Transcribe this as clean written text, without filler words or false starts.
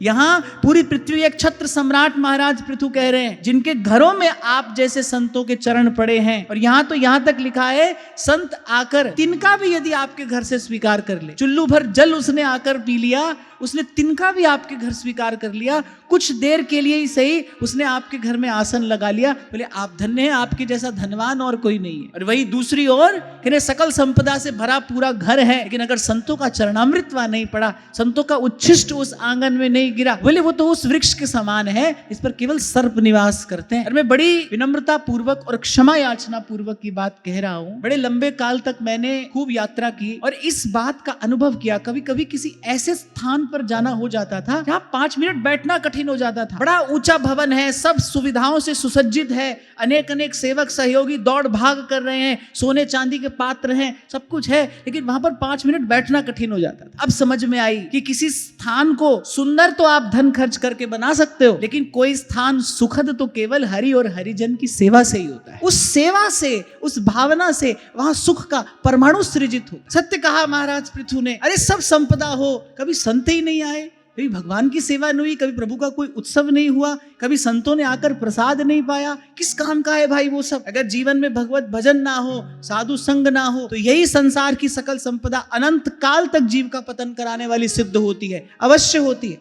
यहाँ पूरी पृथ्वी एक छत्र सम्राट महाराज पृथु कह रहे हैं, जिनके घरों में आप जैसे संतों के चरण पड़े हैं। और यहाँ तो यहाँ तक लिखा है, संत आकर तिनका भी यदि आपके घर से स्वीकार कर ले, चुल्लू भर जल उसने आकर पी लिया, उसने तिनका भी आपके घर स्वीकार कर लिया, कुछ देर के लिए ही सही उसने आपके घर में आसन लगा लिया, बोले आप धन्य हैं, आपके जैसा धनवान और कोई नहीं है। और वही दूसरी ओर कहने सकल संपदा से भरा पूरा घर है, लेकिन अगर संतों का चरणामृत वहां नहीं पड़ा, संतों का उच्छिष्ट उस आंगन में नहीं गिरा, बोले वो तो उस वृक्ष के समान है, इस पर केवल सर्प निवास करते हैं। और मैं बड़ी विनम्रता पूर्वक और क्षमा याचना पूर्वक की बात कह रहा हूं। बड़े लंबे काल तक मैंने खूब यात्रा की और इस बात का अनुभव किया। कभी कभी किसी ऐसे स्थान पर जाना हो जाता था जहां 5 मिनट बैठना कठिन हो जाता था। बड़ा ऊंचा भवन है, सब सुविधाओं से सुसज्जित है, अनेक अनेक सेवक सहयोगी दौड़ भाग कर रहे हैं, सोने चांदी के पात्र हैं, सब कुछ है, लेकिन वहां पर 5 मिनट बैठना कठिन हो जाता था। अब समझ में आई कि किसी स्थान को सुंदर तो आप धन खर्च करके बना सकते हो, लेकिन कोई स्थान सुखद तो केवल हरि और हरिजन की सेवा से ही होता है। उस सेवा से, उस भावना से वहां सुख का परमाणु सृजित हो। सत्य कहा महाराज पृथु ने, अरे सब संपदा हो, कभी संत ही नहीं आए, कभी भगवान की सेवा नहीं हुई, कभी प्रभु का कोई उत्सव नहीं हुआ, कभी संतों ने आकर प्रसाद नहीं पाया, किस काम का है भाई वो सब। अगर जीवन में भगवत भजन ना हो, साधु संग ना हो, तो यही संसार की सकल संपदा अनंत काल तक जीव का पतन कराने वाली सिद्ध होती है, अवश्य होती है।